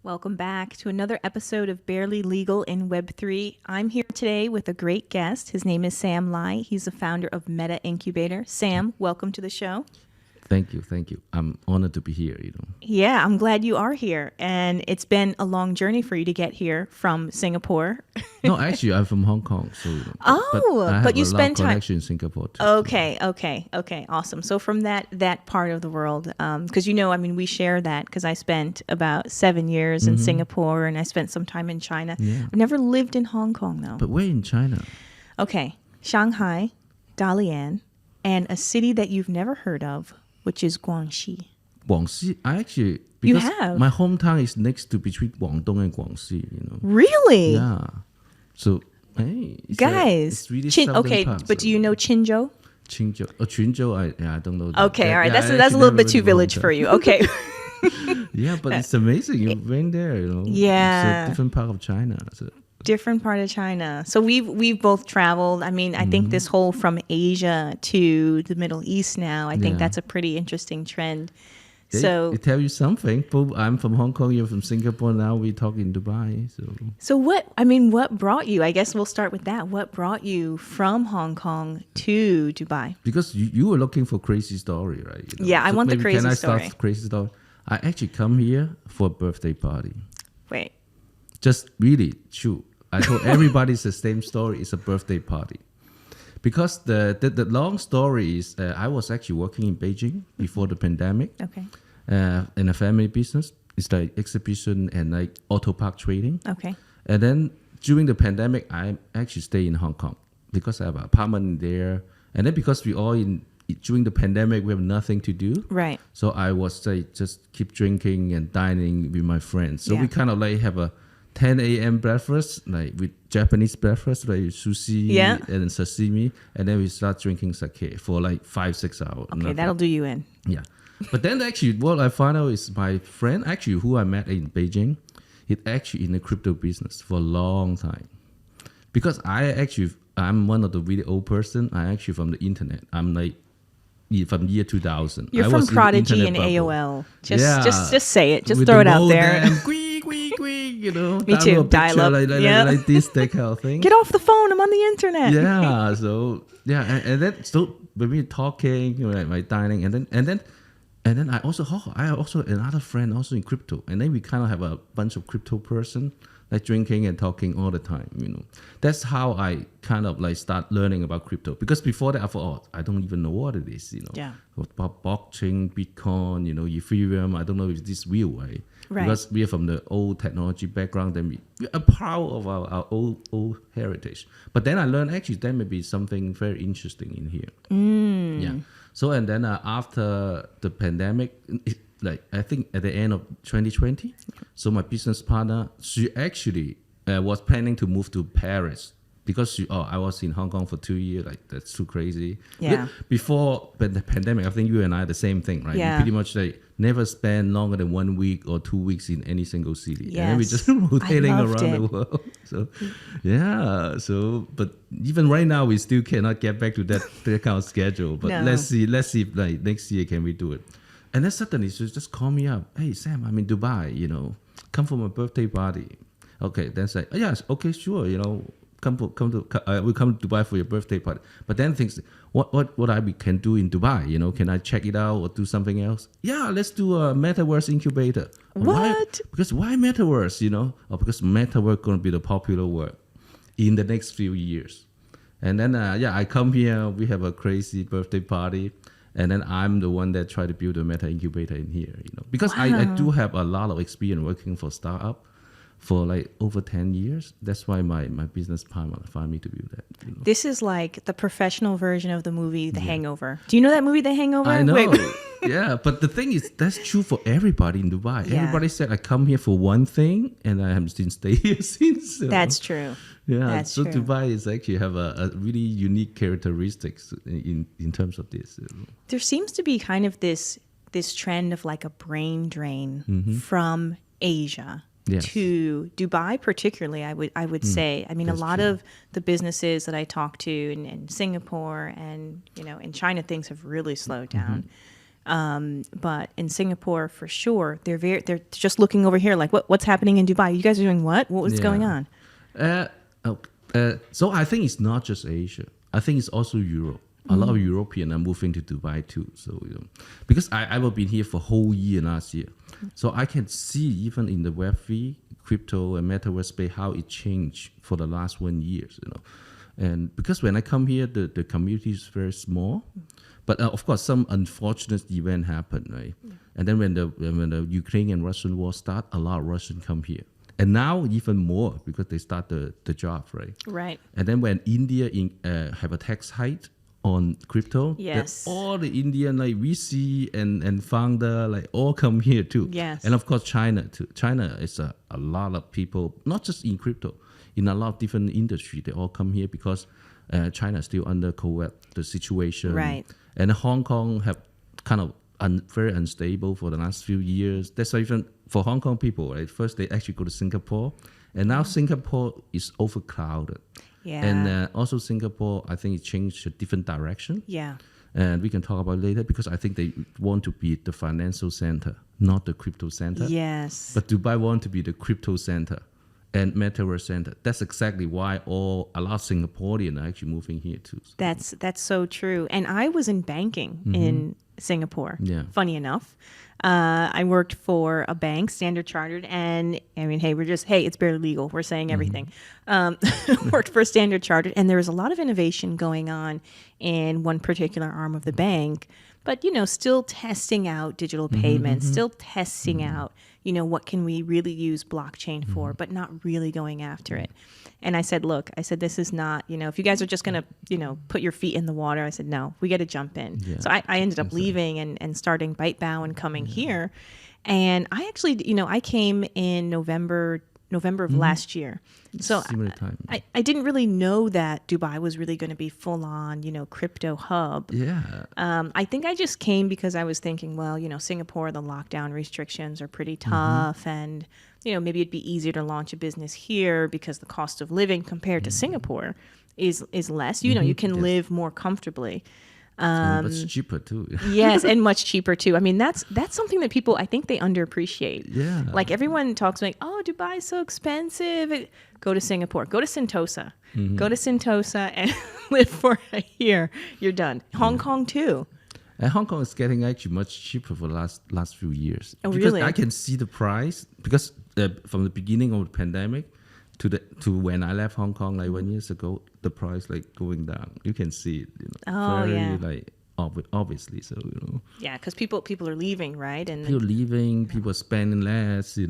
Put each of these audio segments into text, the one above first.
Welcome back to another episode of Barely Legal in Web3. I'm here today with a great guest. His name is Sam Lai. He's the founder of MetaIncubator. Sam, welcome to the show. Thank you. I'm honored to be here, Yeah, I'm glad you are here. And it's been a long journey for you to get here from Singapore. No, actually, I'm from Hong Kong. So, but you spend time in Singapore too. Okay, awesome. So from that part of the world, because we share that because I spent about 7 years in Singapore and I spent some time in China. Yeah. I've never lived in Hong Kong though. But where in China? Okay, Shanghai, Dalian, and a city that you've never heard of, which is Guangxi. Guangxi, because You have? my hometown is next to between Guangdong and Guangxi, Really? Yeah. So, hey, Guys, it's really okay, part, but do you know Qinzhou? Quanzhou, I don't know. Okay, all right, that's a little bit too village for you. Okay. Yeah, but it's amazing. You went there, Yeah. It's a different part of China. So. Different part of China. So we've both traveled. I mean, I think this whole from Asia to the Middle East now, I think that's a pretty interesting trend. It tell you something. I'm from Hong Kong, you're from Singapore, now we talk in Dubai. So what brought you? I guess we'll start with that. What brought you from Hong Kong to Dubai? Because you were looking for crazy story, right? Yeah, I want the crazy story. Can I start crazy story? I actually come here for a birthday party. Wait. Just really true. I told everybody it's the same story. It's a birthday party. Because the long story is I was actually working in Beijing before the pandemic. Okay. In a family business. It's like exhibition and like auto park trading. Okay. And then during the pandemic, I actually stay in Hong Kong because I have an apartment there. And then because during the pandemic, we have nothing to do. Right. So I was just keep drinking and dining with my friends. So we kind of like have a 10 a.m. breakfast, like with Japanese breakfast, like sushi and sashimi. And then we start drinking sake for like 5-6 hours. Okay, that'll do you in. Yeah. But then actually what I found out is my friend actually who I met in Beijing, he's actually in the crypto business for a long time. Because I'm one of the really old person. I actually from the internet. I'm like from year 2000. You're from Prodigy and AOL. Just say it. Just with throw it out there. Me too. Dial up. Like this, that kind of thing. Get off the phone. I'm on the internet. Yeah. So and then when we talking, my dining, and then I also another friend also in crypto, and then we kind of have a bunch of crypto person like drinking and talking all the time. That's how I kind of like start learning about crypto. Because before that I thought, I don't even know what it is. About blockchain, Bitcoin, Ethereum. I don't know if this is real, right? Right. Because we are from the old technology background, then we are proud of our old heritage. But then I learned actually there may be something very interesting in here. Yeah. So and then after the pandemic, I think at the end of 2020, so my business partner, she actually was planning to move to Paris. Because I was in Hong Kong for 2 years, like that's too crazy. Yeah. Before the pandemic, I think you and I the same thing, right? Yeah. We pretty much never spend longer than 1 week or 2 weeks in any single city. Yes. And then we just rotating around the it. world. So yeah. So but even right now we still cannot get back to that kind of schedule. But No. let's see like next year can we do it. And then suddenly she just call me up. Hey Sam, I'm in Dubai, come for my birthday party. Okay, then say, yes, okay, sure, we'll come to Dubai for your birthday party. But then thinks, what we can do in Dubai? Can I check it out or do something else? Yeah, let's do a metaverse incubator. What? Because why metaverse? Because metaverse going to be the popular word in the next few years. And then I come here. We have a crazy birthday party. And then I'm the one that try to build a MetaIncubator in here. Because I do have a lot of experience working for startup. For like over 10 years. That's why my business partner found me to do that. This is like the professional version of the movie The Hangover. Do you know that movie The Hangover? I know. Wait. Yeah, but the thing is, that's true for everybody in Dubai. Yeah. Everybody said I come here for one thing, and I have since stay here since. That's true. Yeah, That's so true. Dubai is actually have a really unique characteristics in terms of this. There seems to be kind of this trend of like a brain drain from Asia. Yes. To Dubai, particularly, I would say. I mean, a lot of the businesses that I talk to in Singapore and in China, things have really slowed down. But in Singapore, for sure, they're just looking over here like, what's happening in Dubai? You guys are doing what? What's going on? So I think it's not just Asia. I think it's also Europe. A lot of Europeans are moving to Dubai too. So because I've been here for a whole year last year, so I can see even in the Web3, crypto and metaverse space how it changed for the last 1 year. And because when I come here, the community is very small. But of course, some unfortunate event happened, right? And then when the Ukraine and Russian war start, a lot of Russians come here. And now even more because they start the job, right? Right. And then when India have a tax hike on crypto, yes, all the Indian like VC and founder like all come here too. Yes. And of course China too. China is a lot of people, not just in crypto, in a lot of different industry. They all come here because China is still under COVID, the situation. Right. And Hong Kong have kind of very unstable for the last few years. That's why even for Hong Kong people, right? First they actually go to Singapore, and now Singapore is overcrowded. Yeah. And also Singapore, I think it changed a different direction. Yeah. And we can talk about it later because I think they want to be the financial center, not the crypto center. Yes. But Dubai want to be the crypto center and metaverse center. That's exactly why a lot of Singaporeans are actually moving here too. That's so true. And I was in banking in Singapore. Yeah. Funny enough. I worked for a bank, Standard Chartered, and I mean, hey, it's barely legal. We're saying everything. Worked for Standard Chartered, and there was a lot of innovation going on in one particular arm of the bank, but, still testing out digital payments, still testing out, what can we really use blockchain for, but not really going after it. And I said, look, this is not, if you guys are just going to, put your feet in the water, I said, no, we got to jump in. Yeah. So I ended up leaving and starting ByteBao and coming here. And I actually, I came in November of last year. So Similar time. I didn't really know that Dubai was really going to be full on, crypto hub. Yeah. I think I just came because I was thinking, well, Singapore, the lockdown restrictions are pretty tough, and maybe it'd be easier to launch a business here because the cost of living compared to Singapore is less. You can live more comfortably. But it's cheaper too. Yes, and much cheaper too. I mean, that's something that people, I think they underappreciate. Yeah. Like everyone talks like, oh, Dubai is so expensive. Go to Singapore. Go to Sentosa. Go to Sentosa and live for a year. You're done. Hong Kong too. And Hong Kong is getting actually much cheaper for the last few years. Oh, because really? I can see the price because from the beginning of the pandemic to when I left Hong Kong like 1 year ago, the price like going down. You can see it. Oh, very, yeah. like obviously. So Yeah, because people are leaving, right? And people leaving, people spending less. Yeah.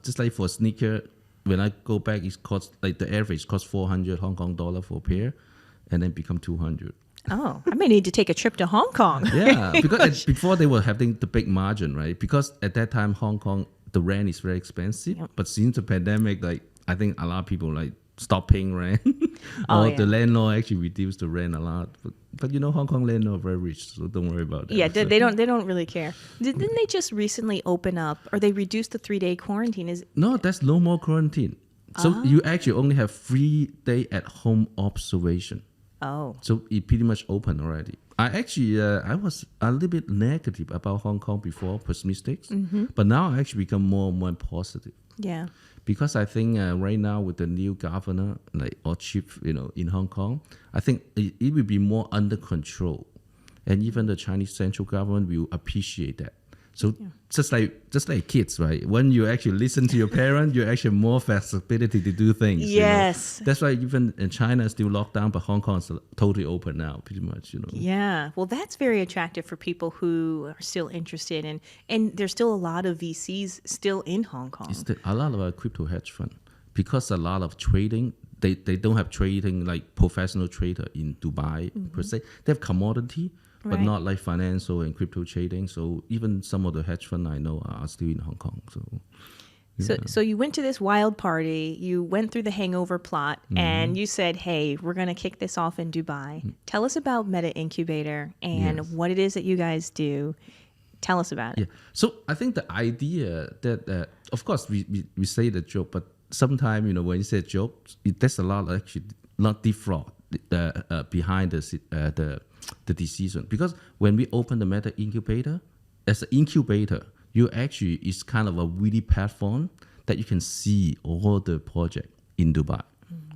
Just like for sneaker, when I go back, it costs like the average costs 400 Hong Kong dollar for a pair, and then become 200. oh, I may need to take a trip to Hong Kong. Yeah, because before they were having the big margin, right? Because at that time, Hong Kong, the rent is very expensive. Yep. But since the pandemic, like I think a lot of people like stop paying rent, Oh, or yeah. the landlord actually reduced the rent a lot. But Hong Kong landlord are very rich, so don't worry about that. Yeah, So- they don't really care. Didn't they just recently open up, or they reduced the 3-day quarantine? No, that's no more quarantine. So you actually only have 3 day at home observation. Oh, So it pretty much open already. I actually, I was a little bit negative about Hong Kong before, pessimistic, but now I actually become more and more positive. yeah. Because I think right now with the new governor, like or chief, in Hong Kong, I think it will be more under control, and even the Chinese central government will appreciate that. So just like kids, right? When you actually listen to your parents, you actually have more flexibility to do things. Yes. That's why even in China is still locked down, but Hong Kong is totally open now, pretty much. Yeah, well, that's very attractive for people who are still interested in, and there's still a lot of VCs still in Hong Kong. It's a lot of crypto hedge fund because a lot of trading. They don't have trading like professional trader in Dubai per se. They have commodity, but Right. not like financial and crypto trading. So even some of the hedge fund I know are still in Hong Kong. So So you went to this wild party, you went through the hangover plot, and you said, hey, we're going to kick this off in Dubai. Tell us about MetaIncubator and Yes. what it is that you guys do. Tell us about it. yeah. So I think the idea that of course we say the joke, but sometimes when you say there's a lot actually not deep fraud behind the the decision. Because when we open the MetaIncubator, as an incubator, you actually is kind of a really platform that you can see all the project in Dubai.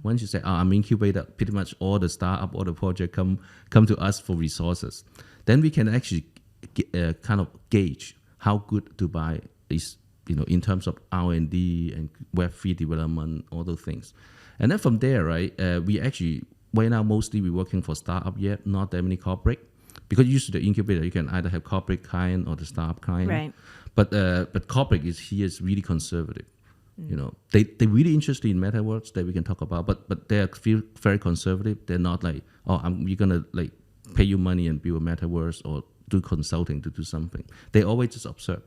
Once you say, I'm incubator, pretty much all the startup, all the project come to us for resources. Then we can actually kind of gauge how good Dubai is, in terms of R&D and Web3 development, all those things. And then from there, right, we actually, right now mostly we're working for startup yet, not that many corporate. Because usually the incubator, you can either have corporate client or the startup client. Right. But corporate is really conservative. They're really interested in metaverse that we can talk about, but they feel very conservative. They're not like, we're gonna like pay you money and build a metaverse or do consulting to do something. They always just observe.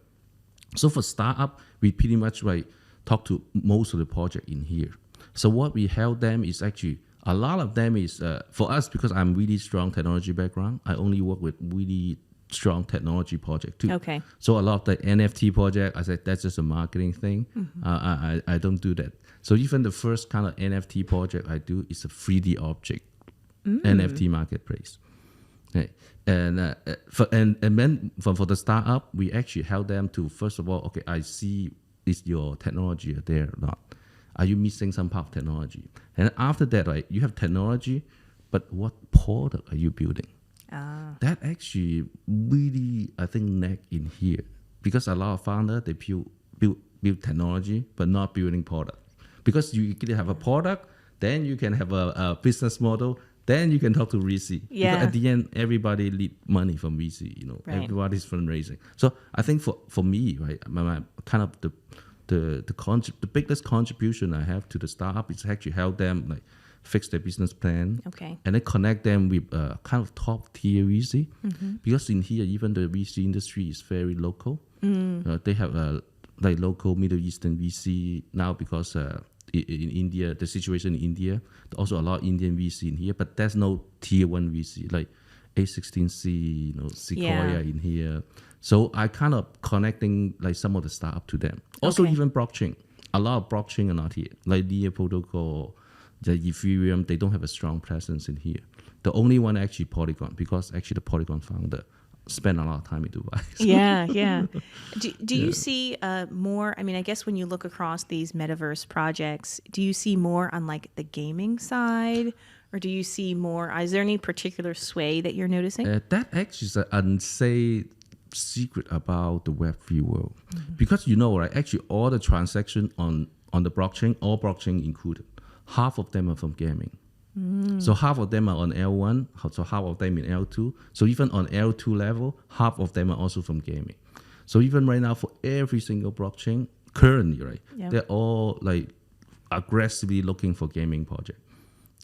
So for startup, we pretty much talk to most of the project in here. So what we help them is actually, a lot of them is, for us, because I'm really strong technology background, I only work with really strong technology project too. Okay. So a lot of the NFT project, I said, that's just a marketing thing. I don't do that. So even the first kind of NFT project I do is a 3D object NFT marketplace. Okay. And then for the startup, we actually help them to, first of all, okay, I see is your technology there or not? Are you missing some part of technology? And after that, right, you have technology, but what product are you building? That actually really, I think, neck in here. Because a lot of founders, they build technology, but not building product. Because you can have a product, then you can have a business model, then you can talk to VC. Yeah. Because at the end, everybody need money from VC, Right. Everybody's fundraising. So I think for me, right, my kind of the biggest contribution I have to the startup is actually help them fix their business plan, Okay. and then connect them with kind of top tier VC. Because in here, even the VC industry is very local. They have local Middle Eastern VC now because in India, the situation in India, also a lot of Indian VC in here, but there's no tier one VC like A16C, Sequoia in here. So I kind of connecting some of the startup to them. Also, Okay. even blockchain. A lot of blockchain are not here. Like Nia Protocol, the Ethereum, they don't have a strong presence in here. The only one actually Polygon, because actually the Polygon founder spent a lot of time in Dubai. Yeah. Do you see more? I mean, I guess when you look across these metaverse projects, do you see more on the gaming side, or do you see more? Is there any particular sway that you're noticing? That actually is an unsaid secret about the Web3 world, because right, actually all the transactions on the blockchain, all blockchain included, half of them are from gaming. So half of them are on L1, so half of them in L2. So even on L2 level, half of them are also from gaming. So even right now, for every single blockchain, currently, right, they're all aggressively looking for gaming project.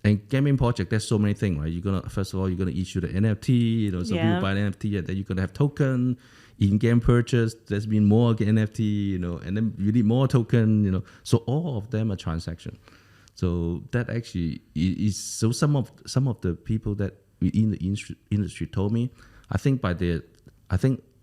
And gaming project, there's so many things, right? First of all, you're gonna issue the NFT, so people buy an NFT, and then you're gonna have token, in-game purchase. There's been more NFT, and then you need more token, So all of them are transaction. So that actually is, so some of the people that in the industry told me, I think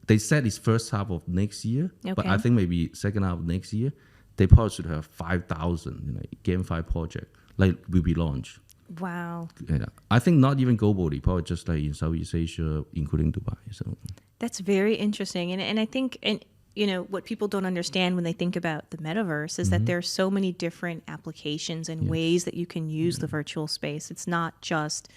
they said it's first half of next year, but I think maybe second half of next year, they probably should have 5,000 GameFi project will be launched. Wow. Yeah. I think not even globally, probably just in Southeast Asia, including Dubai. So That's very interesting. And I think, what people don't understand when they think about the metaverse is that there are so many different applications and ways that you can use the virtual space. It's not just,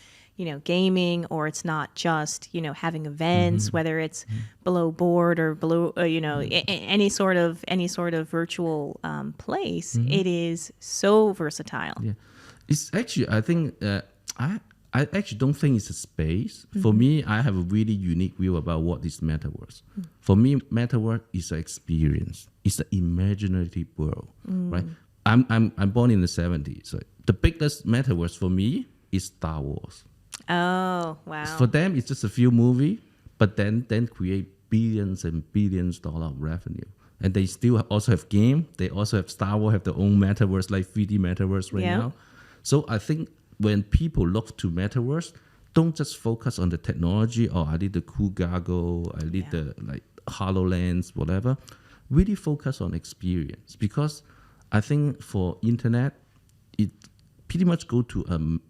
gaming, or it's not just, having events, whether it's below board or below, any sort of virtual place. It is so versatile. yeah, it's actually, I think, I actually don't think it's a space. For me, I have a really unique view about what is metaverse. For me, metaverse is an experience. It's an imaginative world, right? I'm born in the 70s. So the biggest metaverse for me is Star Wars. Oh, wow. For them, it's just a few movies, but then create billions and billions dollars of revenue. And they still also have game. They also have Star Wars, have their own metaverse, like 3D metaverse right now. So I think when people look to metaverse, don't just focus on the technology, I need the cool goggle, I need the HoloLens, whatever. Really focus on experience, because I think for internet, it pretty much go to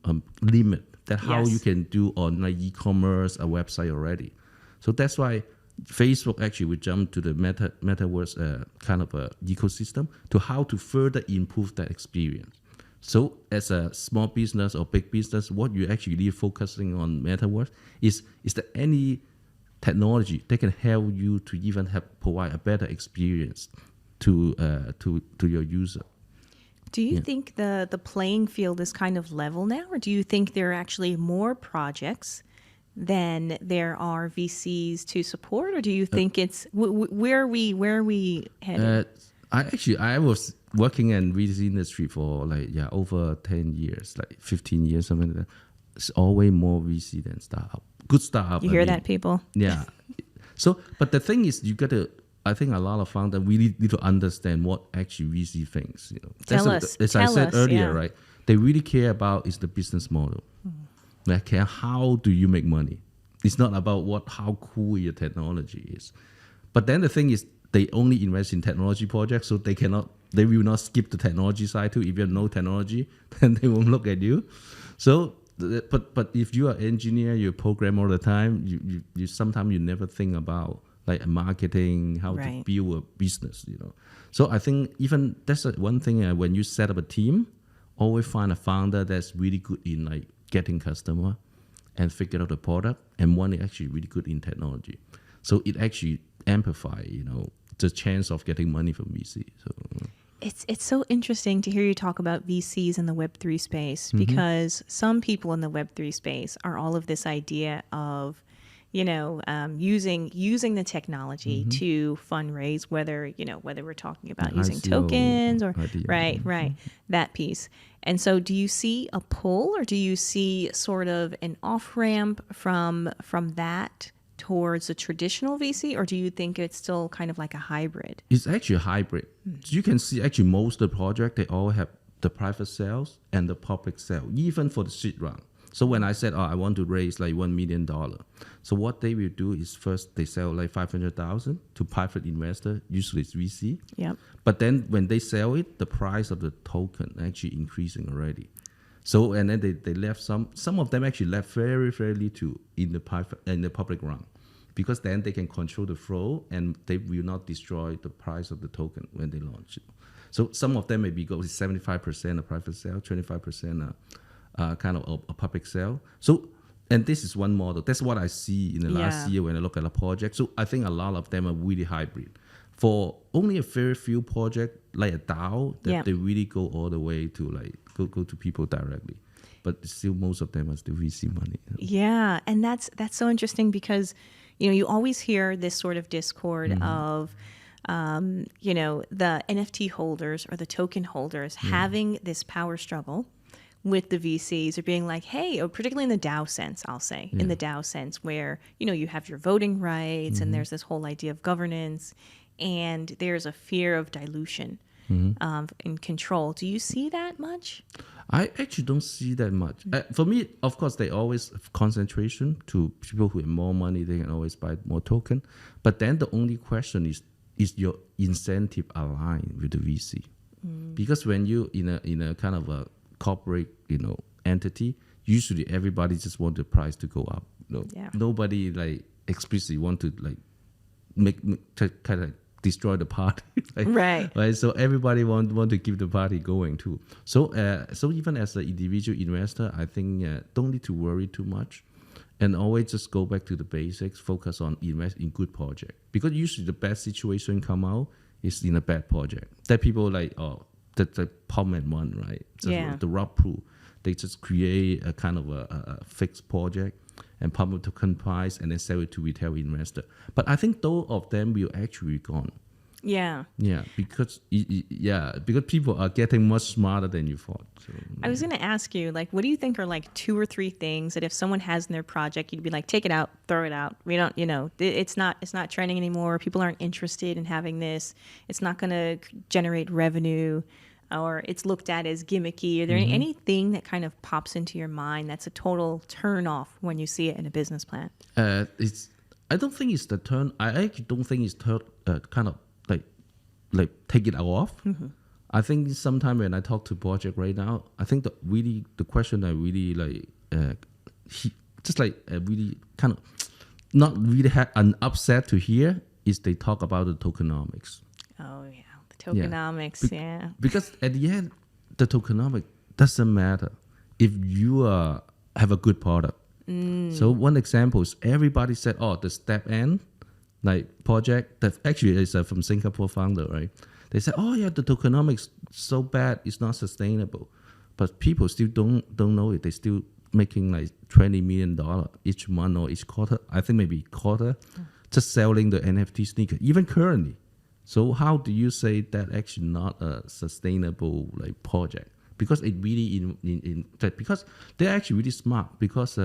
a limit that how Yes. you can do on like e-commerce, a website already. So that's why Facebook actually would jump to the metaverse kind of a ecosystem to how to further improve that experience. So as a small business or big business, what you actually really focusing on metaverse is there any technology that can help you to even provide a better experience to your user. Do you think the playing field is kind of level now, or do you think there are actually more projects than there are VCs to support, or do you think it's where are we headed? I was working in VC industry for like over 10 years, like 15 years, something like that. It's always more VC than startup. Good startup. You hear that, people? Yeah. So, but the thing is, you got to. I think a lot of founders really need to understand what actually VC thinks. You know, Tell us. As I said earlier, yeah. right? They really care about is the business model. Like, how do you make money? It's not about how cool your technology is. But then the thing is, they only invest in technology projects, so they will not skip the technology side too. If you have no technology, then they won't look at you. So, but if you are an engineer, you program all the time. You sometimes you never think about like marketing, how to build a business. You know. So I think even that's one thing. When you set up a team, always find a founder that's really good in like getting customer and figure out the product, and one is actually really good in technology. So it actually amplify, the chance of getting money from VC. So it's so interesting to hear you talk about VCs in the Web3 space, because some people in the Web3 space are all of this idea of, using the technology to fundraise, whether we're talking about using ICO tokens or idea. right, that piece. And so do you see a pull, or do you see sort of an off ramp from that towards a traditional VC, or do you think it's still kind of like a hybrid? It's actually a hybrid. You can see actually most of the project, they all have the private sales and the public sale, even for the seed round. So when I said, I want to raise like $1 million. So what they will do is first they sell like 500,000 to private investor, usually it's VC. Yep. But then when they sell it, the price of the token actually increasing already. So, and then they left some of them actually left very, very little in the public round, because then they can control the flow and they will not destroy the price of the token when they launch it. So some of them maybe go with 75% a private sale, 25% kind of a public sale. So, and this is one model. That's what I see in the last year when I look at a project. So I think a lot of them are really hybrid. For only a very few projects like a DAO that they really go all the way to like go to people directly, but still most of them are still VC money. Yeah, and that's so interesting, because you always hear this sort of discord of the NFT holders or the token holders having this power struggle with the VCs, or being like, hey, or particularly in the DAO sense, I'll say, in the DAO sense, where you have your voting rights and there's this whole idea of governance, and there's a fear of dilution in control. Do you see that much? I actually don't see that much. For me, of course, they always have concentration to people who have more money. They can always buy more token. But then the only question is your incentive aligned with the VC? Because when you in a kind of a corporate entity, usually everybody just want the price to go up. Nobody like explicitly want to like make kind of destroy the party. Right. So everybody want to keep the party going too. So so even as an individual investor, I think don't need to worry too much, and always just go back to the basics. Focus on invest in good project, because usually the best situation come out is in a bad project that people like the Palm and one, right? Just the rock pool. They just create a kind of a fixed project and pump it to price and then sell it to retail investor. But I think those of them will actually be gone. Yeah, because people are getting much smarter than you thought. So, I was going to ask you, like, what do you think are like 2 or 3 things that if someone has in their project, you'd be like, take it out, throw it out. We don't, it's not trending anymore. People aren't interested in having this. It's not going to generate revenue, or it's looked at as gimmicky. Are there anything that kind of pops into your mind that's a total turn off when you see it in a business plan? I don't think it's the turn. I actually don't think it's kind of like take it off. I think sometimes when I talk to project right now, I think the question I really like he just like really kind of not really had an upset to hear is they talk about the tokenomics. Oh yeah, the tokenomics. Yeah. Because at the end, the tokenomics doesn't matter if you have a good product. So one example is everybody said, oh, the 𝗟𝗏𝗏𝗀 like project that actually is from Singapore founder, right? They said, oh yeah, the tokenomics so bad, it's not sustainable. But people still don't know it. They're still making like $20 million each month or each quarter. I think maybe quarter, just selling the NFT sneaker, even currently. So how do you say that actually not a sustainable like project? Because it really because they're actually really smart. Because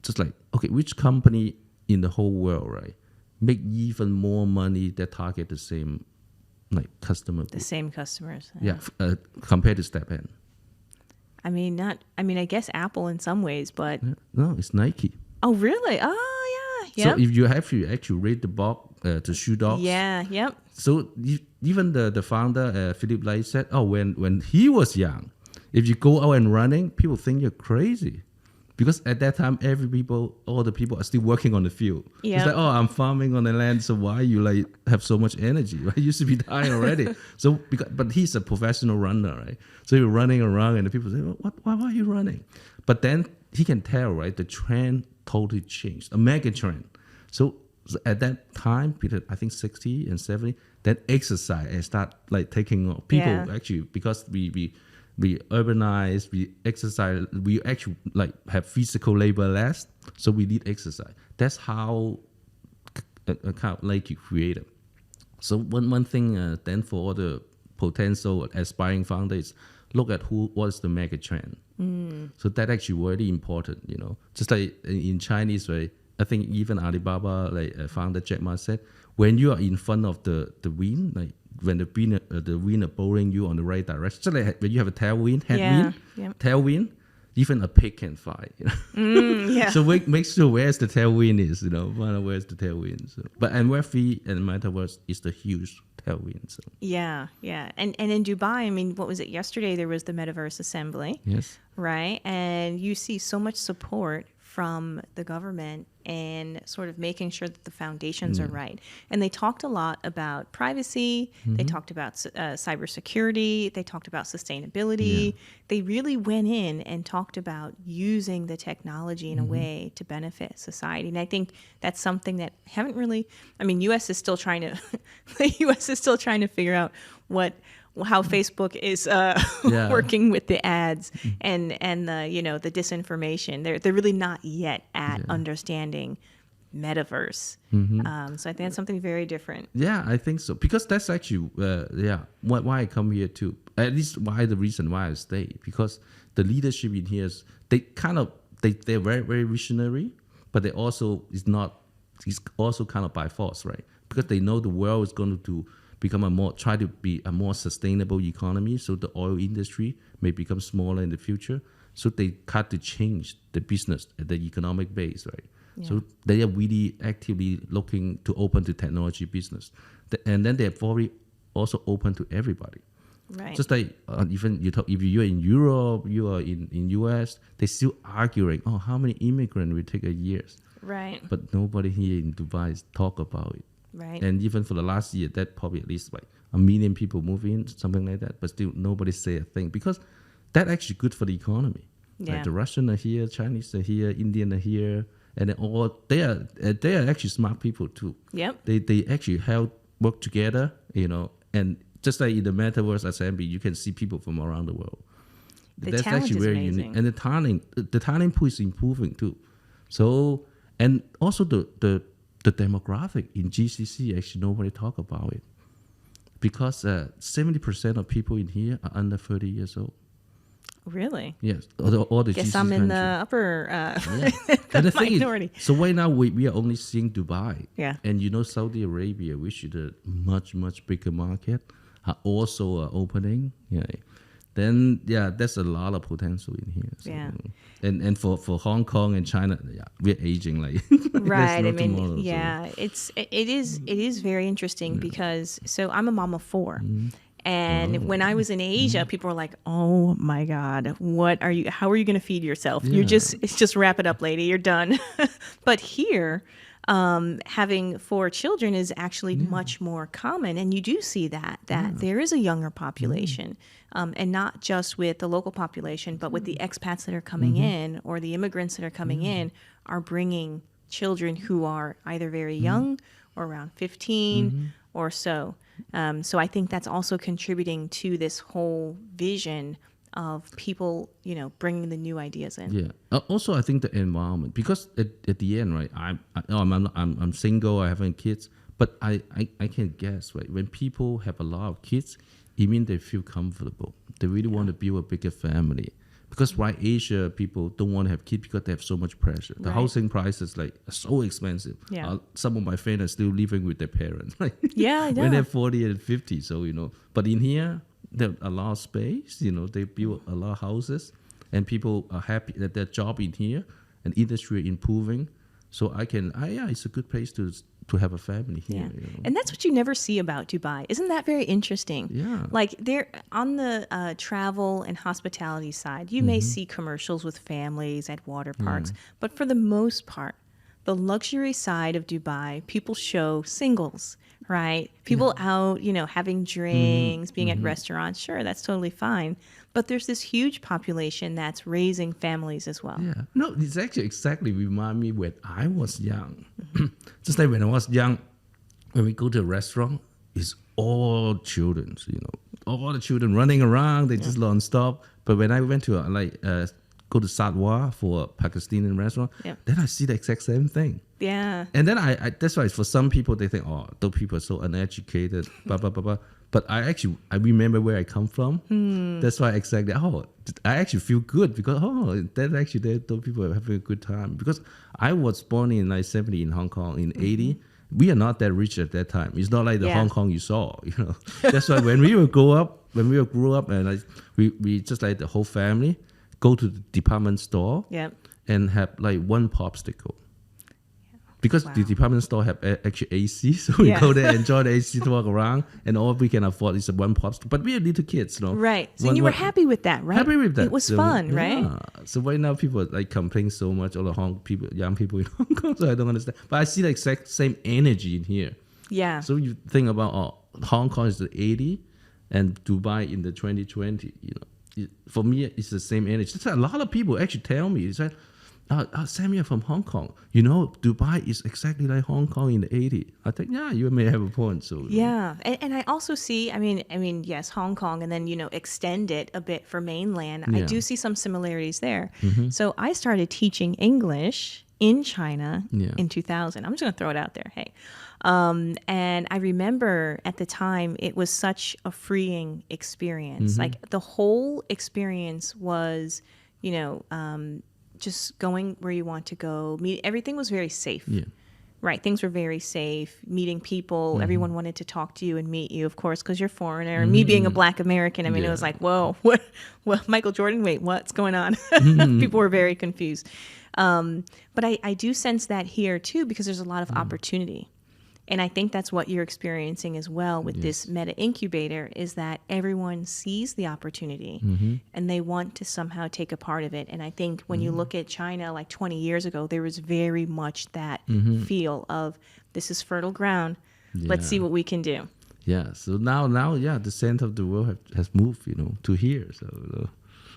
just like, okay, which company in the whole world, right, make even more money that target the same like customer group? The same customers. Yeah, compared to 𝗟𝗏𝗏𝗏. I guess Apple in some ways, but No, it's Nike. oh really? Oh yeah. Yep. So if you have to actually read the book, the shoe dogs. Yeah. Yep. So even the founder, Philip Lai, said, oh, when he was young, if you go out and running, people think you're crazy. Because at that time, all the people are still working on the field. Yep. It's like, oh, I'm farming on the land, so why you like have so much energy? Right? You should be dying already. But he's a professional runner, right? So you're running around, and the people say, why are you running? But then he can tell, right? The trend totally changed, a mega trend. So at that time, I think 60 and 70, then exercise and start like taking off. People actually, because we urbanize, we exercise, we actually like have physical labor less, so we need exercise. That's how kind of like you created. So one thing then for all the potential aspiring founders, look at what is the mega trend. So that actually really important, you know. Just like in Chinese, right? I think even Alibaba, like founder Jack Ma said, when you are in front of the wind, like when the wind are blowing you on the right direction, so like when you have a tailwind, headwind, tailwind, even a pig can fly. You know? So make sure where's the tailwind is, you know, find out where's the tailwind. So. But and Web3 and metaverse is the huge tailwind. So. Yeah. And in Dubai, I mean, what was it? Yesterday there was the Metaverse Assembly. Yes. Right, and you see so much support from the government and sort of making sure that the foundations are right. And they talked a lot about privacy. They talked about cybersecurity. They talked about sustainability. They really went in and talked about using the technology in a way to benefit society. And I think that's something that haven't really, I mean, the U.S. is still trying to figure out how Facebook is working with the ads and the disinformation. They're really not yet at understanding metaverse. So I think that's something very different. Yeah, I think so, because that's actually why I come here too. At least the reason why I stay, because the leadership in here is they're very, very visionary, but they also it's also kind of by force, right? Because they know the world is going to become try to be a more sustainable economy. So the oil industry may become smaller in the future. So they cut to change the business, the economic base, right? Yeah. So they are really actively looking to open to technology business. And then they're probably also open to everybody. Right. Just like even if you're in Europe, you are in US, they're still arguing, how many immigrants will take a year? Right. But nobody here in Dubai talk about it. Right. And even for the last year, that probably at least like 1 million people move in, something like that. But still, nobody say a thing, because that actually good for the economy. Yeah. Like the Russians are here, Chinese are here, Indian are here, and they are actually smart people too. Yep. They actually help work together, you know. And just like in the metaverse assembly, you can see people from around the world. That's actually very amazing. Unique. And the talent pool is improving too. So, and also the demographic in GCC, actually nobody talk about it, because 70% of people in here are under 30 years old. Really? Yes. All the Guess GCC I'm in country. the upper And the minority. thing is, so right now we are only seeing Dubai. Yeah. And Saudi Arabia, which is a much, much bigger market, are also opening. Yeah. Then there's a lot of potential in here. So, yeah. And for Hong Kong and China, we're aging like right. No I mean, tomorrow, it is very interesting because I'm a mom of 4, And when I was in Asia, people were like, "Oh my God, how are you going to feed yourself? It's just wrap it up, lady. You're done." But here, having 4 children is actually much more common, and you do see that there is a younger population, and not just with the local population, but with the expats that are coming in or the immigrants that are coming in are bringing children who are either very young or around 15 or so. So I think that's also contributing to this whole vision of people, bringing the new ideas in. Yeah. Also, I think the environment, because at the end, right? I'm single. I haven't kids, but I can guess, right? When people have a lot of kids, it means they feel comfortable. They really want to build a bigger family. Because Asia people don't want to have kids because they have so much pressure. The housing prices are so expensive. Yeah. Some of my friends are still living with their parents, right? Yeah, I know. When they're 40 and 50, so But in here, there's a lot of space. They build a lot of houses, and people are happy that their job in here and industry improving. So it's a good place to have a family here. Yeah. And that's what you never see about Dubai. Isn't that very interesting? Yeah. Like there on the travel and hospitality side, you may see commercials with families at water parks, but for the most part, the luxury side of Dubai, people show singles, right? People out, having drinks, being at restaurants. Sure, that's totally fine. But there's this huge population that's raising families as well. Yeah. No, it's actually exactly remind me when I was young. Just like when I was young, when we go to a restaurant, it's all children, all the children running around, they just non-stop. But when I went to go to 𝗟𝗶𝗸𝗲 for a Pakistani restaurant, then I see the exact same thing. Yeah. And then I that's why for some people they think, oh, those people are so uneducated, blah, blah, blah, blah. But I remember where I come from. That's why exactly, I actually feel good because, those people are having a good time. Because I was born in 1970 in Hong Kong, in 80. We are not that rich at that time. It's not like the Hong Kong you saw, That's why when we grew up, and we just like the whole family, go to the department store and have like one popsicle. Because the department store have actually AC, so we go there, enjoy the AC to walk around, and all we can afford is one popsicle. But we are little kids, Right. So you were happy with that, right? Happy with that. It was fun, right? So right now people complain so much, all the young people in Hong Kong, so I don't understand. But I see the exact same energy in here. Yeah. So you think about, Hong Kong is the 80, and Dubai in the 2020. For me, it's the same energy. That's a lot of people actually tell me, it's like, Samuel from Hong Kong, Dubai is exactly like Hong Kong in the 80s. I think, you may have a point. So yeah, and I also see, I mean, yes, Hong Kong, and then extend it a bit for mainland. I do see some similarities there. So I started teaching English in China in 2000. I'm just gonna throw it out there. Hey, and I remember at the time it was such a freeing experience. Like the whole experience was, just going where you want to go. Everything was very safe. Yeah. Right. Things were very safe. Meeting people. Everyone wanted to talk to you and meet you, of course, because you're a foreigner. And me being a Black American, it was like, whoa, what? Michael Jordan? Wait, what's going on? People were very confused. But I do sense that here, too, because there's a lot of opportunity. And I think that's what you're experiencing as well with this MetaIncubator, is that everyone sees the opportunity and they want to somehow take a part of it. And I think when you look at China like 20 years ago, there was very much that feel of, this is fertile ground. Let's see what we can do. Yeah. So now, the center of the world has moved, to here. So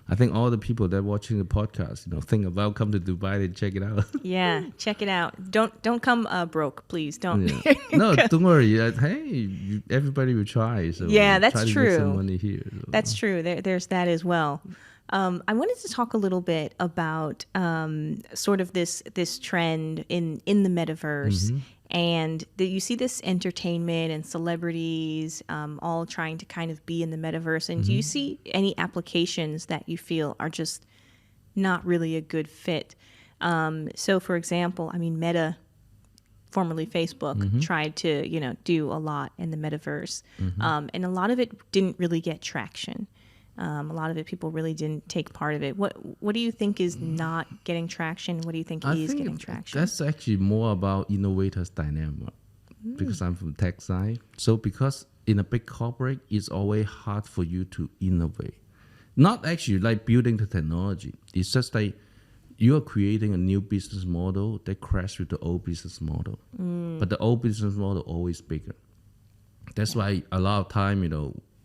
I think all the people that are watching the podcast, think about come to Dubai and check it out. Yeah, check it out. Don't come broke, please. Don't. Yeah. No, don't worry. Hey, everybody will try. So that's try to true. Get some money here. So. That's true. There's that as well. I wanted to talk a little bit about sort of this trend in the metaverse. And you see this entertainment and celebrities all trying to kind of be in the metaverse. And do you see any applications that you feel are just not really a good fit? So, for example, Meta, formerly Facebook, tried to do a lot in the metaverse, and a lot of it didn't really get traction. A lot of it, people really didn't take part of it. What do you think is not getting traction? What do you think is getting traction? That's actually more about innovators' dilemma, because I'm from tech side. So because in a big corporate, it's always hard for you to innovate. Not actually like building the technology. It's just like you are creating a new business model that crashes with the old business model. But the old business model always bigger. That's why a lot of time,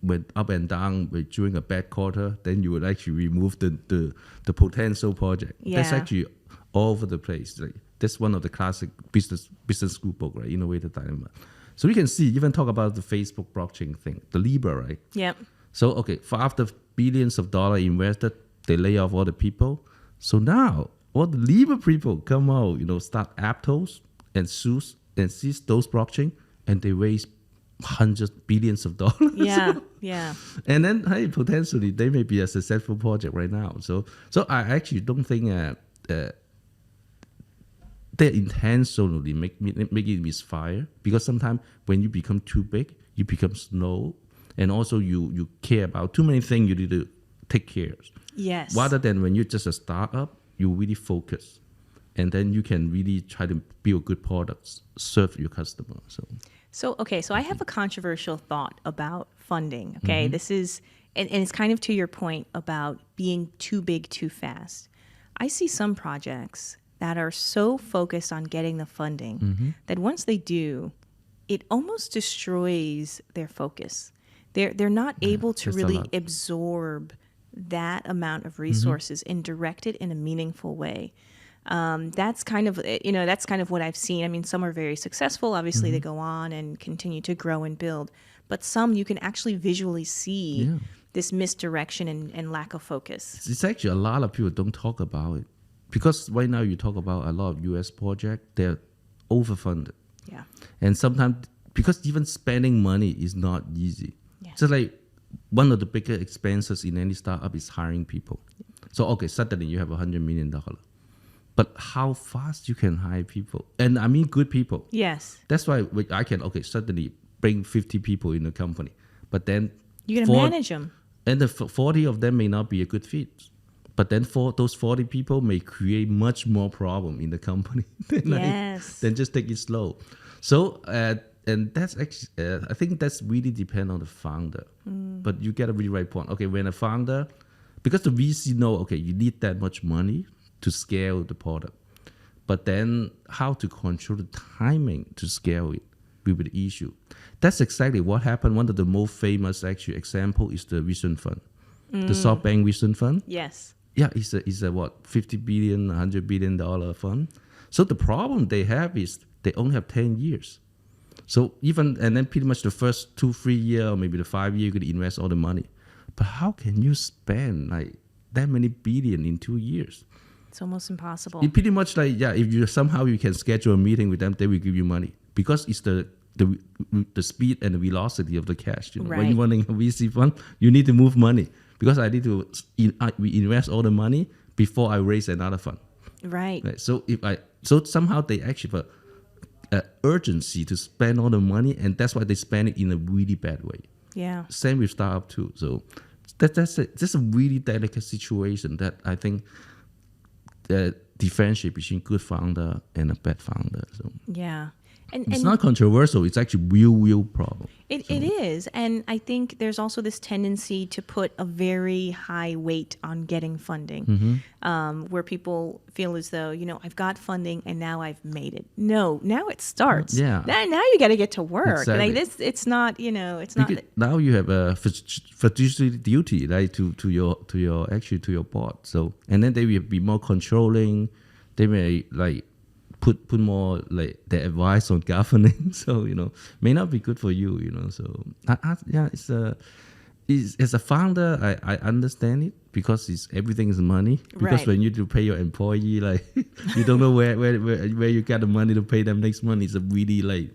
when up and down during a bad quarter, then you would actually remove the potential project. That's actually all over the place. Like, that's one of the classic business school book, right? Innovative dilemma. So we can see, even talk about the Facebook blockchain thing, the Libra, right? Yep. So, okay, for after billions of dollars invested, they lay off all the people. So now, all the Libra people come out, start Aptos and seize those blockchain, and they raise hundreds, billions of dollars. Yeah, yeah. And then, hey, potentially, they may be a successful project right now. So I actually don't think they intentionally make it misfire, because sometimes when you become too big, you become slow, and also you care about too many things you need to take care of. Yes. Rather than when you're just a startup, you really focus, and then you can really try to build good products, serve your customer. So I have a controversial thought about funding. Okay, this is, and it's kind of to your point about being too big too fast. I see some projects that are so focused on getting the funding that once they do, it almost destroys their focus. They're not able to really absorb that amount of resources and direct it in a meaningful way. That's kind of what I've seen. I mean, some are very successful. Obviously, they go on and continue to grow and build. But some you can actually visually see this misdirection and lack of focus. It's actually a lot of people don't talk about it. Because right now you talk about a lot of US projects, they're overfunded. Yeah. And sometimes, because even spending money is not easy. Yeah. So like one of the bigger expenses in any startup is hiring people. So okay, suddenly you have $100 million. But how fast you can hire people? And I mean good people. Yes. That's why I can, suddenly bring 50 people in the company. But then you're going to manage them. And the 40 of them may not be a good fit. But then for those 40 people may create much more problem in the company than just take it slow. So, and that's actually, I think that's really depend on the founder. But you get a really right point. Okay, when a founder, because the VC know, okay, you need that much money to scale the product. But then how to control the timing to scale it will be the issue. That's exactly what happened. One of the most famous actually example is the Vision Fund, the SoftBank Vision Fund. Yes. Yeah, it's a what, $50 billion, $100 billion fund. So the problem they have is they only have 10 years. So and then pretty much the first 2-3 years, or maybe the 5 years, you could invest all the money. But how can you spend like that many billion in 2 years? It's almost impossible. It pretty much like, if you somehow you can schedule a meeting with them, they will give you money, because it's the speed and the velocity of the cash. Right. When you're running a VC fund, you need to move money, because I need to we invest all the money before I raise another fund. Right. So somehow they actually have urgency to spend all the money, and that's why they spend it in a really bad way. Yeah. Same with startup too. So that's a really delicate situation that I think differentiate between good founder and a bad founder. So yeah. And it's not controversial. It's actually real problem. It is. And I think there's also this tendency to put a very high weight on getting funding, where people feel as though, I've got funding and now I've made it. No, now it starts. Yeah. Now you got to get to work. Exactly. Like it's not, it's not. Now you have a fiduciary duty, right, to your board. So, and then they will be more controlling. They may put more like their advice on governing, so may not be good for you. So as a founder, I understand it, because everything is money. Because when you do pay your employee, you don't know where you get the money to pay them next month. It's a really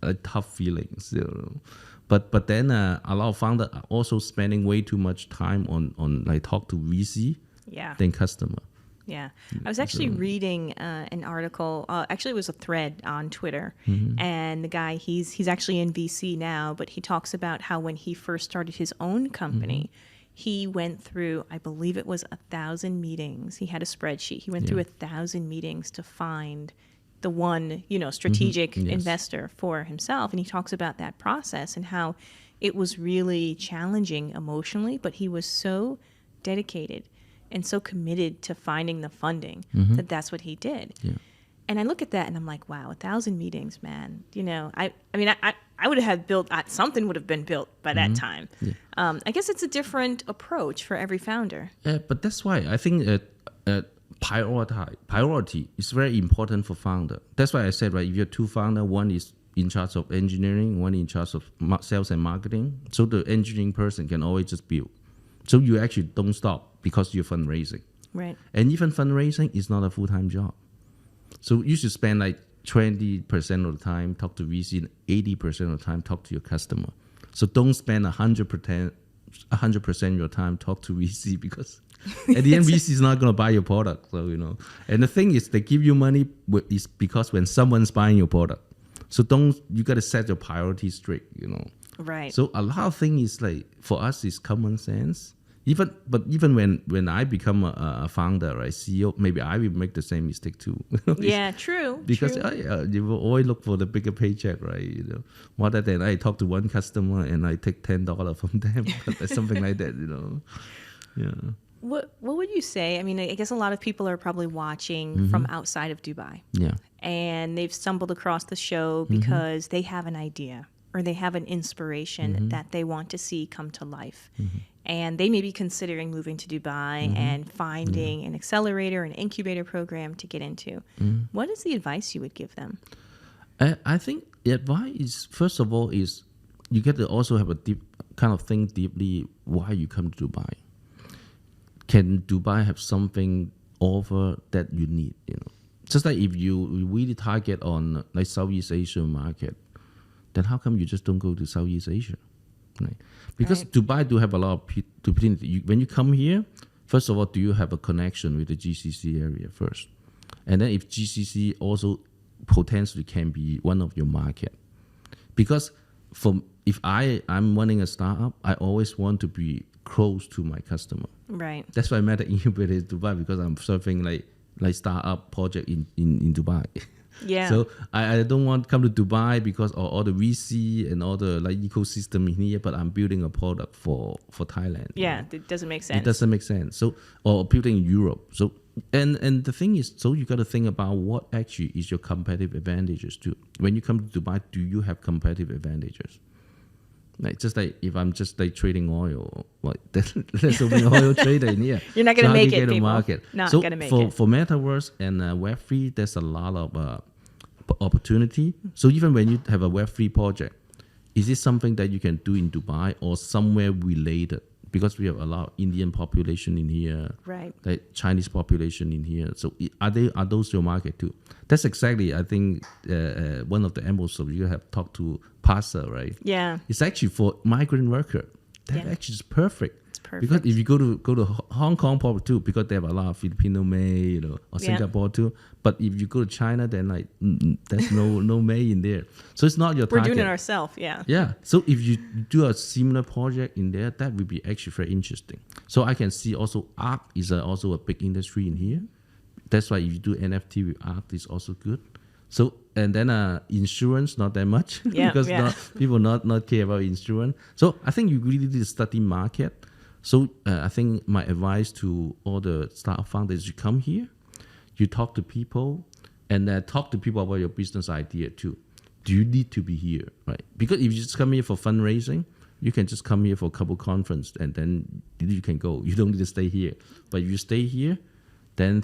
a tough feeling. So, but then a lot of founders are also spending way too much time on talk to VC than customer. Yeah. I was actually reading an article. Actually, it was a thread on Twitter. And the guy, he's actually in VC now, but he talks about how when he first started his own company, he went through, I believe it was 1,000 meetings. He had a spreadsheet. He went through 1,000 meetings to find the one, strategic Yes. investor for himself. And he talks about that process and how it was really challenging emotionally, but he was so dedicated and so committed to finding the funding that that's what he did. Yeah. And I look at that and I'm like, wow, 1,000 meetings, man. I would have built, something would have been built by that time. Yeah. I guess it's a different approach for every founder. But that's why I think priority is very important for founder. That's why I said, right, if you're two founder, one is in charge of engineering, one in charge of sales and marketing. So the engineering person can always just build. So you actually don't stop because you're fundraising. Right. And even fundraising is not a full-time job. So you should spend like 20% of the time talk to VC and 80% of the time talk to your customer. So don't spend 100% of your time talk to VC because at the end VC is not going to buy your product. So, and the thing is they give you money is because when someone's buying your product. So you got to set your priorities straight, Right. So a lot of things is like, for us, is common sense. Even when I become a founder, right, CEO, maybe I will make the same mistake too. Yeah, true. Because true. you will always look for the bigger paycheck, right? Rather than I talk to one customer and I take $10 from them, something like that, Yeah. What would you say? I mean, I guess a lot of people are probably watching from outside of Dubai. Yeah. And they've stumbled across the show because they have an idea or they have an inspiration that they want to see come to life. And they may be considering moving to Dubai and finding an accelerator, an incubator program to get into. What is the advice you would give them? I think the advice is, first of all, is you get to also have a deep kind of think deeply why you come to Dubai. Can Dubai have something offer that you need? Just like if you really target on like Southeast Asian market, then how come you just don't go to Southeast Asia? Right? Because Dubai do have a lot of opportunity. When you come here, first of all, do you have a connection with the GCC area first? And then if GCC also potentially can be one of your market. Because if I'm running a startup, I always want to be close to my customer. Right. That's why MetaIncubator is Dubai, because I'm serving like startup project in Dubai. Yeah. So I don't want to come to Dubai because of all the VC and all the like ecosystem in here, but I'm building a product for Thailand. Yeah, it doesn't make sense. It doesn't make sense. So, or building in Europe. So and the thing is, so you got to think about what actually is your competitive advantages too. When you come to Dubai, do you have competitive advantages? Like just like if I'm just like trading oil, like there's so many oil trader in here. You're not going to make it, people. Market. Not going to make it. For metaverse and Web3, there's a lot of opportunity. So even when you have a Web3 project, is it something that you can do in Dubai or somewhere related? Because we have a lot of Indian population in here, right? Like Chinese population in here. So are those your market too? That's exactly, I think, one of the angles of you have talked to Pasa, right? Yeah. It's actually for migrant worker. That actually is perfect. It's perfect. Because if you go to Hong Kong probably too, because they have a lot of Filipino May, or Singapore too. But if you go to China, then like there's no May in there. So it's not your target. We're doing it ourselves, yeah. Yeah. So if you do a similar project in there, that would be actually very interesting. So I can see also art is also a big industry in here. That's why if you do NFT with art, it's also good. So and then insurance not that much because people not care about insurance. So I think you really need to study market. So I think my advice to all the startup founders: you come here, you talk to people, and talk to people about your business idea too. Do you need to be here, right? Because if you just come here for fundraising, you can just come here for a couple conference and then you can go. You don't need to stay here. But if you stay here, then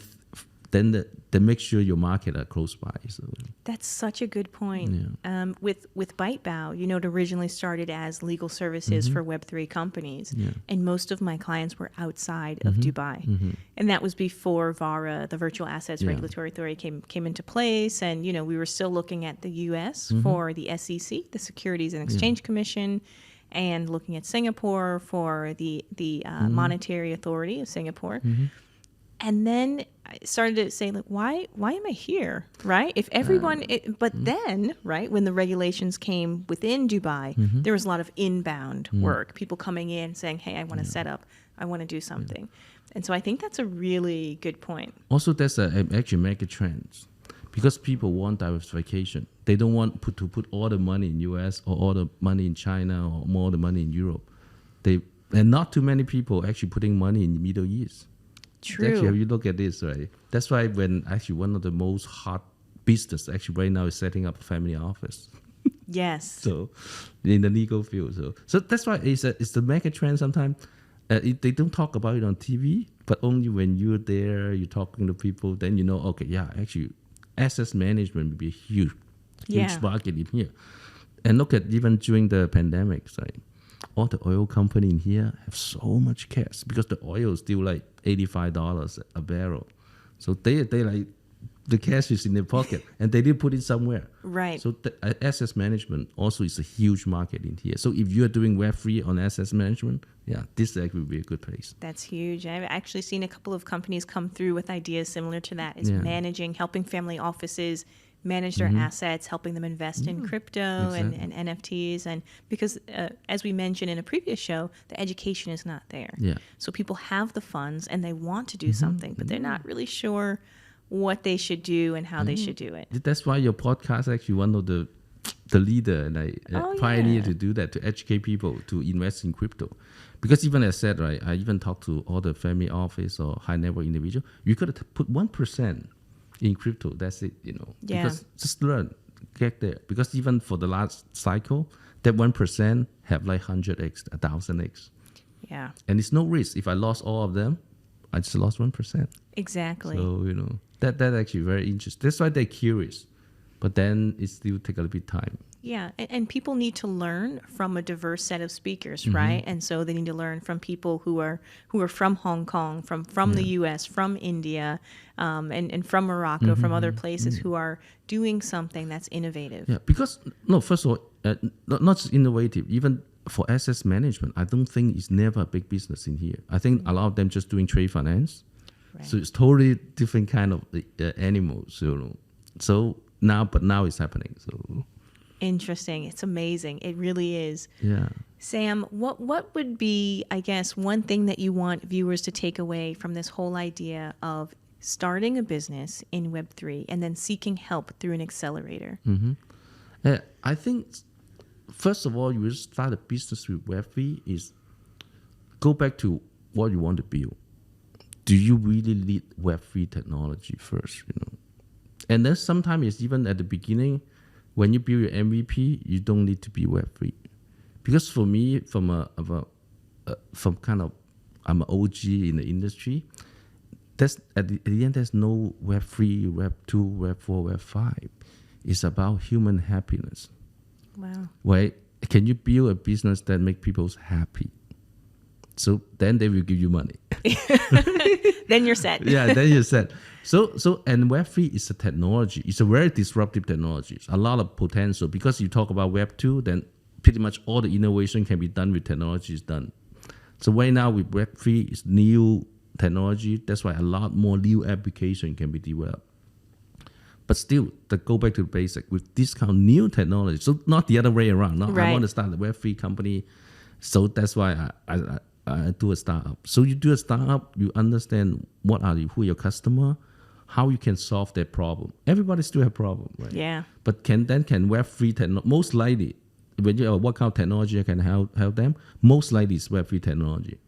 make sure your market are close by. So that's such a good point. Yeah. With ByteBao, it originally started as legal services for Web3 companies, and most of my clients were outside of Dubai, and that was before VARA, the Virtual Assets Regulatory Authority, came into place, and we were still looking at the U.S. for the SEC, the Securities and Exchange Commission, and looking at Singapore for the Monetary Authority of Singapore. And then I started to say, like, why am I here, right? If everyone, but then, right, when the regulations came within Dubai, there was a lot of inbound work, people coming in saying, hey, I want to set up, I want to do something. And so I think that's a really good point. Also, that's actually mega trends. because people want diversification. They don't want to put all the money in US or all the money in China or more the money in Europe. And not too many people actually putting money in the Middle East. True. Actually, if you look at this, right? That's why when actually one of the most hot business actually right now is setting up a family office. Yes. So in the legal field, so that's why it's the mega trend. Sometimes they don't talk about it on TV, but only when you're there, you're talking to people, then you know, okay, yeah, actually, asset management would be a huge market in here. And look at even during the pandemic, right? All the oil company in here have so much cash because the oil is still like $85 a barrel. So they like the cash is in their pocket and they did put it somewhere. Right. So the asset management also is a huge market in here. So if you're doing Web3 on asset management, yeah, this actually would be a good place. That's huge. I've actually seen a couple of companies come through with ideas similar to that. It's managing, helping family offices manage their assets, helping them invest in crypto and NFTs. And because as we mentioned in a previous show, the education is not there. Yeah. So people have the funds and they want to do something, but they're not really sure what they should do and how they should do it. That's why your podcast actually one of the leader and pioneer to do that, to educate people to invest in crypto. Because even as I said, right, I even talked to all the family office or high net worth individual. You got to put 1% in crypto. That's it, you know. Yeah. Because just learn, get there. Because even for the last cycle, that 1% have like 100x, 1,000x. Yeah. And it's no risk. If I lost all of them, I just lost 1%. Exactly. So, you know, that actually very interesting. That's why they're curious. But then it still take a little bit time. Yeah, and people need to learn from a diverse set of speakers, right? And so they need to learn from people who are from Hong Kong, from the U.S., from India, and from Morocco, from other places who are doing something that's innovative. Yeah, because no, first of all, not just innovative. Even for asset management, I don't think it's never a big business in here. I think a lot of them just doing trade finance. Right. So it's totally different kind of animals, you know. So now it's happening. So. Interesting. It's amazing. It really is. Yeah. Sam, what would be, I guess, one thing that you want viewers to take away from this whole idea of starting a business in Web3 and then seeking help through an accelerator? I think, first of all, you start a business with Web3 is go back to what you want to build. Do you really need Web3 technology first, you know? And then sometimes it's even at the beginning, when you build your MVP, you don't need to be Web3. Because for me, I'm an OG in the industry, that's at the end, there's no Web3, Web2, Web4, Web5. It's about human happiness. Wow. Right? Can you build a business that make people happy? So then they will give you money. Then you're set. Yeah, then you're set. So and Web3 is a technology. It's a very disruptive technology. It's a lot of potential. Because you talk about Web2, then pretty much all the innovation can be done with technology is done. So right now with Web3, it's new technology. That's why a lot more new application can be developed. But still, to go back to the basic, with this kind of new technology, so not the other way around. Not I want to start a Web3 company, so that's why I do a startup. So you do a startup, you understand who are your customer, how you can solve their problem. Everybody still have problem, right? Yeah. But can Web3 technology, most likely, when you what kind of technology can help them, most likely it's Web3 technology.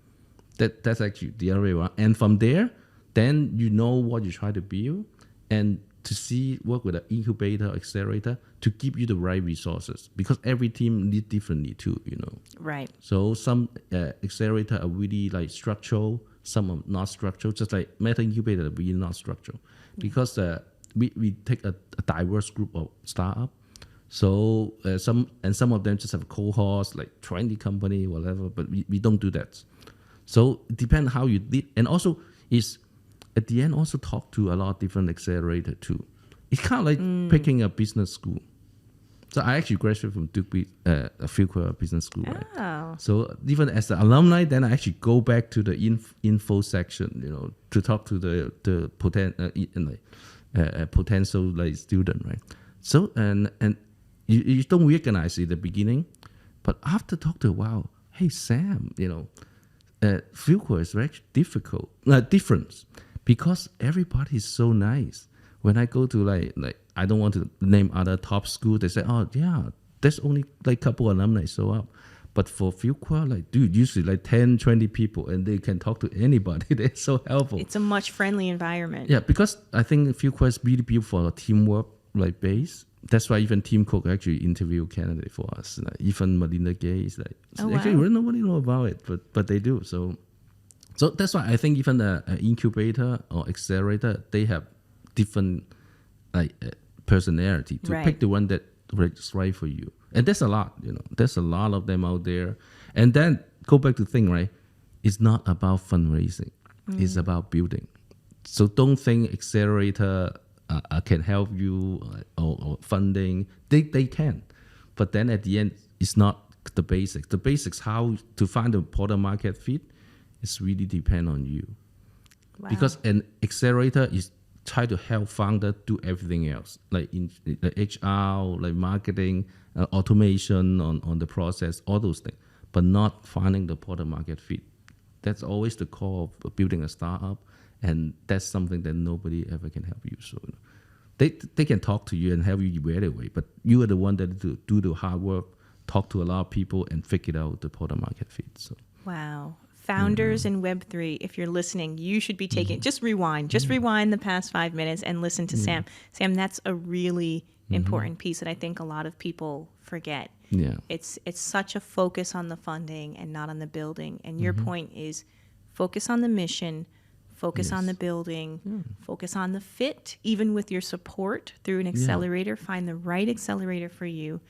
That's actually the other way around. And from there, then you know what you try to build, and to work with an incubator, accelerator, to give you the right resources. Because every team need differently too, you know. Right. So some accelerator are really like structural, some are not structural, just like MetaIncubator are really not structural. Because we take a diverse group of startup. So some of them just have cohorts, like 20 company, whatever, but we don't do that. So it depends how you did. And also is at the end also talk to a lot of different accelerator too. It's kind of like picking a business school. So I actually graduated from 𝗟𝗶𝗀𝗲𝗄 Business School. Right? Oh. So even as an alumni, then I actually go back to the info section, you know, to talk to the potential like student, right? So and you don't recognize it at the beginning, but after talk to a while, hey Sam, you know, 𝗟𝗶𝗀𝗲 is very different because everybody is so nice. when I go to like I don't want to name other top school, they say, oh yeah, there's only like couple alumni show up. But for Fuqua, like, dude, usually like 10, 20 people, and they can talk to anybody. They're so helpful. It's a much friendly environment. Yeah, because I think Fuqua is really built for a teamwork like base. That's why even Tim Cook actually interviewed candidate for us. Like, even Melinda Gay is like, actually, nobody know about it, but they do. So that's why I think even the incubator or accelerator, they have different like personality to pick the one that is right for you. And there's a lot, there's a lot of them out there. And then go back to the thing, right? It's not about fundraising. It's about building. So don't think accelerator can help you or funding. They can. But then at the end, it's not the basics. The basics, how to find the product market fit, is really depend on you. Wow. Because an accelerator is try to help founder do everything else, like in like HR, like marketing, automation on the process, all those things, but not finding the product market fit. That's always the core of building a startup, and that's something that nobody ever can help you. So they can talk to you and help you evaluate, but you are the one that do the hard work, talk to a lot of people, and figure out the product market fit. So wow. Founders in Web3, if you're listening, you should be taking, just rewind the past 5 minutes and listen to Sam. Sam, that's a really important piece that I think a lot of people forget. Yeah. It's such a focus on the funding and not on the building. And your point is focus on the mission, focus on the building, focus on the fit, even with your support through an accelerator, find the right accelerator for you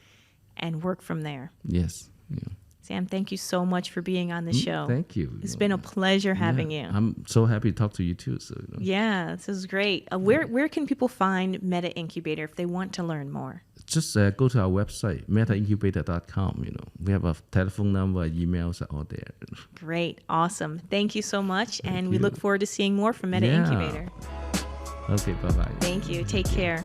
and work from there. Yes. Yeah. Sam, thank you so much for being on the show. Thank you. It's been a pleasure having you. I'm so happy to talk to you too. So yeah, this is great. Where can people find MetaIncubator if they want to learn more? Just go to our website, MetaIncubator.com. We have a telephone number, emails are all there. Great, awesome. Thank you so much, and we look forward to seeing more from MetaIncubator. Okay, bye bye. Thank you. Take care.